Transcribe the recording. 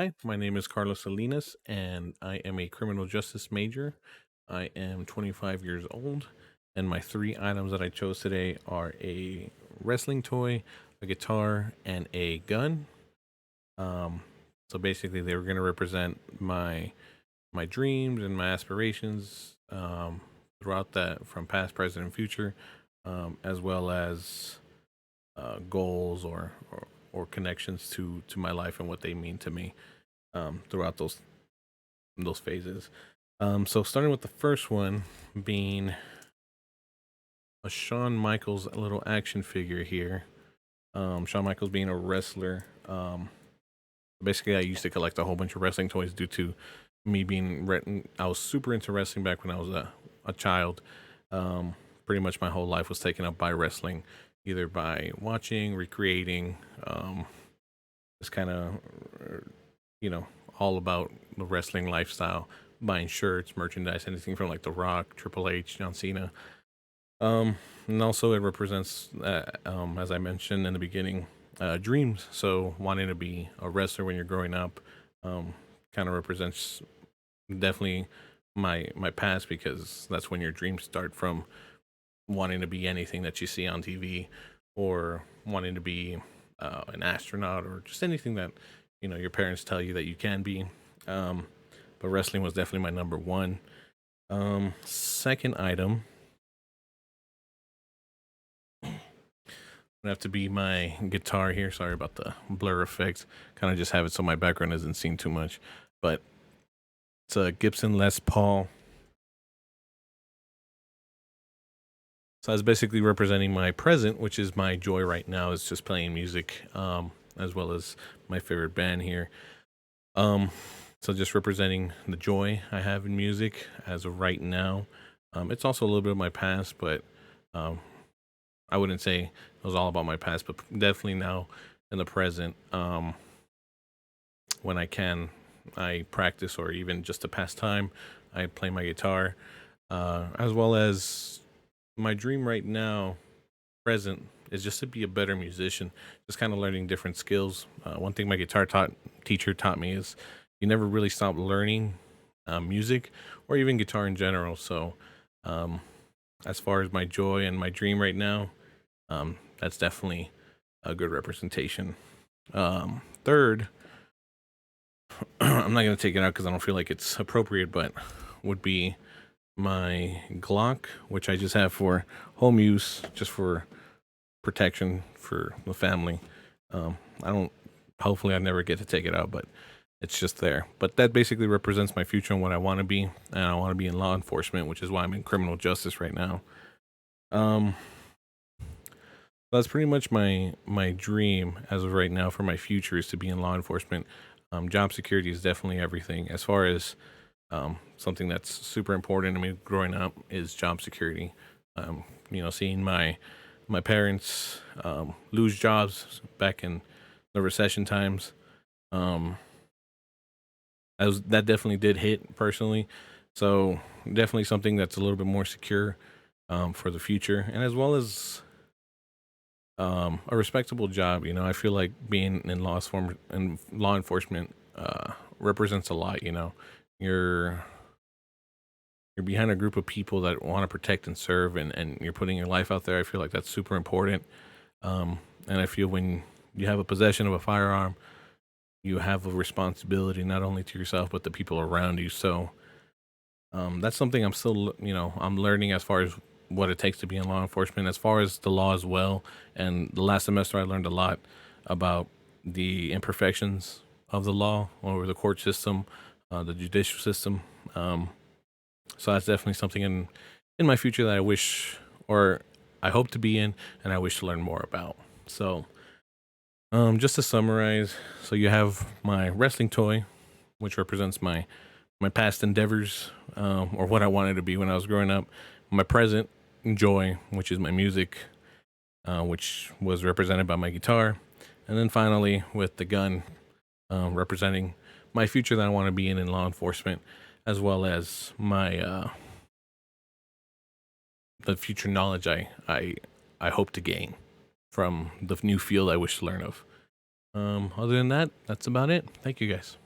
Hi, my name is Carlos Salinas, and I am a criminal justice major. I am 25 years old, and my three items that I chose today are a wrestling toy, a guitar, and a gun. Um, so basically, they were going to represent my dreams and my aspirations throughout that, from past, present, and future, as well as goals or connections to my life and what they mean to me throughout those phases. So starting with the first one being a Shawn Michaels little action figure here. Shawn Michaels being a wrestler. Basically, I used to collect a whole bunch of wrestling toys due to me being. I was super into wrestling back when I was a child. Pretty much my whole life was taken up by wrestling, either by watching, recreating, just kind of, you know, all about the wrestling lifestyle, buying shirts, merchandise, anything from like The Rock, Triple H, John Cena. And also it represents, as I mentioned in the beginning, dreams. So wanting to be a wrestler when you're growing up, kind of represents definitely my past, because that's when your dreams start, from wanting to be anything that you see on TV, or wanting to be an astronaut, or just anything that your parents tell you that you can be. Um, but wrestling was definitely my number one. Second item would have to be my guitar here. Sorry about the blur effect. Kind of just have it so my background isn't seen too much. But it's a Gibson Les Paul. So that's basically representing my present, which is my joy right now, is just playing music, as well as my favorite band here. Um, so just representing the joy I have in music as of right now. It's also a little bit of my past, but um, I wouldn't say it was all about my past, but definitely now in the present. When I can, I practice, or even just to pass time, I play my guitar, as well as my dream right now, present, is just to be a better musician. Just kind of learning different skills. One thing my guitar teacher taught me is you never really stop learning music, or even guitar in general. So, um, as far as my joy and my dream right now, that's definitely a good representation. Third, I'm not going to take it out because I don't feel like it's appropriate, but would be my Glock, which I just have for home use, just for protection for the family. I don't. Hopefully, I never get to take it out, but it's just there. But that basically represents my future and what I want to be. And I want to be in law enforcement, which is why I'm in criminal justice right now. Um, that's pretty much my dream as of right now for my future, is to be in law enforcement. Job security is definitely everything. As far as something that's super important to me growing up is job security. Seeing my parents lose jobs back in the recession times, um, that definitely did hit personally. So definitely something that's a little bit more secure for the future, and as well as a respectable job. I feel like being in law enforcement represents a lot. You're you're behind a group of people that want to protect and serve, and you're putting your life out there. I feel like that's super important. And I feel when you have a possession of a firearm, you have a responsibility not only to yourself but the people around you. So that's something I'm still, I'm learning as far as what it takes to be in law enforcement, as far as the law as well. And the last semester, I learned a lot about the imperfections of the law, or the court system, the judicial system. So that's definitely something in my future that I wish, or I hope to be in, and I wish to learn more about. So, just to summarize, so you have my wrestling toy, which represents my past endeavors, or what I wanted to be when I was growing up. My present joy, which is my music, which was represented by my guitar, and then finally with the gun, representing my future that I want to be in law enforcement, as well as my the future knowledge I hope to gain from the new field I wish to learn of. Other than that, that's about it. Thank you guys.